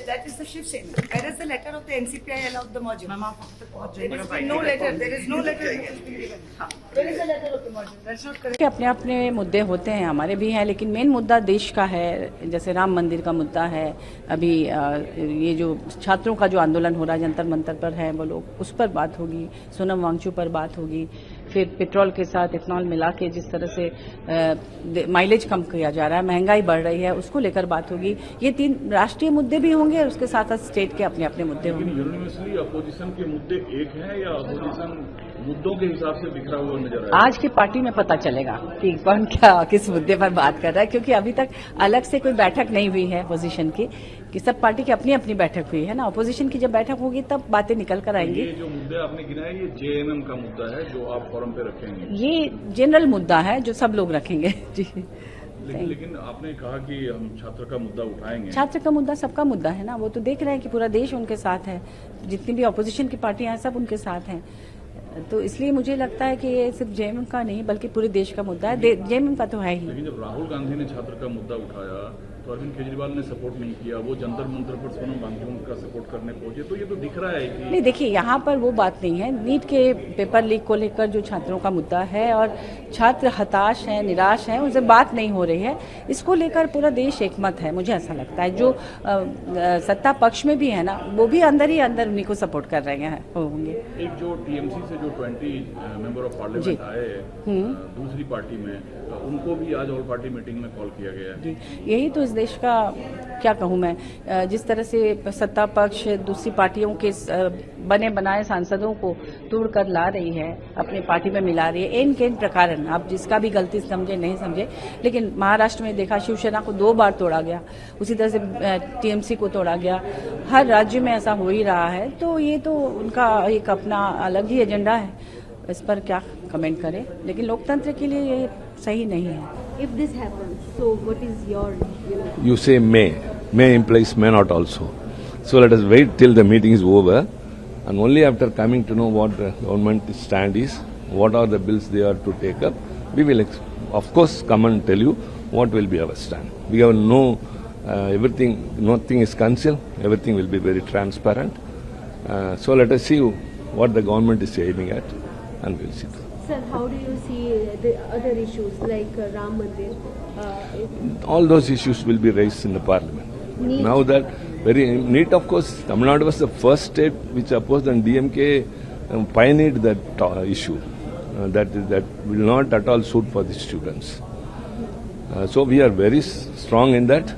that is the Shiv Sena. Where is the letter of the NCPI allowed the merger? There is no letter. There is no letter which has been given. Where is the letter of the merger? That's not correct. कि अपने अपने मुद्दे होते हैं, हमारे भी हैं, लेकिन मेन मुद्दा देश का है। जैसे राम मंदिर का मुद्दा है, अभी ये जो छात्रों का जो आंदोलन हो रहा है जंतर मंतर पर है, वो लोग उस पर बात होगी, सोनम वांगचू पर बात होगी, फिर पेट्रोल के साथ इथनॉल मिला के जिस तरह से माइलेज कम किया जा रहा है, महंगाई बढ़ रही है, उसको लेकर बात होगी। ये 3 राष्ट्रीय मुद्दे भी होंगे और उसके साथ साथ स्टेट के अपने अपने मुद्दे होंगे। यूनिवर्सली अपोजिशन के मुद्दे एक हैं या अपोजिशन मुद्दों के हिसाब से बिखरा हुआ नजर आ रहा है? आज की पार्टी में पता चलेगा कि कौन क्या किस मुद्दे पर बात कर रहा है, क्योंकि अभी तक अलग से कोई बैठक नहीं हुई है अपोजिशन की, कि सब पार्टी की अपनी अपनी बैठक हुई है ना। अपोजिशन की जब बैठक होगी तब बातें निकल कर आएंगी। ये जो मुद्दे आपने गिनाए ये जेएमएम का मुद्दा है जो आप फोरम पे रखेंगे? ये जनरल मुद्दा है जो सब लोग रखेंगे जी। लेकिन आपने कहा कि हम छात्र का मुद्दा उठाएंगे। छात्र का मुद्दा सबका मुद्दा है ना, वो तो देख रहे हैं कि पूरा देश उनके साथ है, जितनी भी अपोजिशन की पार्टियां हैं सब उनके साथ हैं। तो इसलिए मुझे लगता है कि ये सिर्फ जेएमएम का नहीं बल्कि पूरे देश का मुद्दा है। जेएमएम का तो है ही। लेकिन जब राहुल गांधी ने छात्र का मुद्दा उठाया तो अरविंद केजरीवाल ने सपोर्ट नहीं किया, वो जंतर मंतर पर सोनम वांगचू का सपोर्ट करने पहुंचे, तो ये तो दिख रहा है कि नहीं। देखिए, यहाँ पर वो बात नहीं है। नीट के पेपर लीक को लेकर जो छात्रों का मुद्दा है और छात्र हताश हैं, निराश हैं, उनसे बात नहीं हो रही है, इसको लेकर पूरा देश एकमत है, मुझे ऐसा लगता है। जो सत्ता पक्ष में भी है ना, वो भी अंदर ही अंदर उन्हीं को सपोर्ट कर रहे हैं होंगे। एक जो टीएमसी से जो 20 मेंबर ऑफ पार्लियामेंट आए दूसरी पार्टी में, उनको भी आज ऑल पार्टी मीटिंग में कॉल किया गया है। यही तो इस देश का, क्या कहूँ मैं, जिस तरह से सत्ता पक्ष दूसरी पार्टियों के बने बनाए सांसदों को तोड़ कर ला रही है, अपनी पार्टी में मिला रही है, एन केन प्रकारन। आप जिसका भी गलती समझे नहीं समझे, लेकिन महाराष्ट्र में देखा शिवसेना को 2 बार तोड़ा गया, उसी तरह से टीएमसी को तोड़ा गया। हर राज्य में ऐसा हो ही रहा है, तो ये तो उनका एक अपना अलग ही एजेंडा है, इस पर क्या कमेंट करें, लेकिन लोकतंत्र के लिए ये सही नहीं है। If this happens, so what is your, You say may. May implies may not also. So let us wait till the meeting is over, and only after coming to know what the government stand is, what are the bills they are to take up, we will of course come and tell you what will be our stand. We have everything, nothing is concealed, everything will be very transparent. So let us see what the government is aiming at, and we will see. sir, how do you see the other issues like Ram Mandir? All those issues will be raised in the parliament. NEET. Now that very NEET, of course, Tamil Nadu was the first state which opposed, and DMK pioneered that issue. That will not at all suit for the students. So we are very strong in that.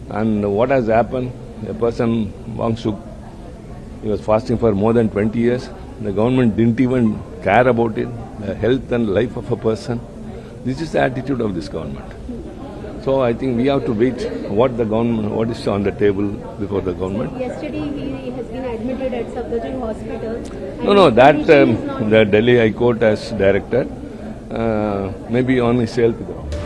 And what has happened? A person, Wangsuk, he was fasting for more than 20 years. The government didn't even care about it, the health and life of a person. This is the attitude of this government. So I think we have to wait what is on the table before the government. Yesterday he has been admitted at Safdarjung Hospital. No, that the Delhi High Court as director, maybe on his health ground.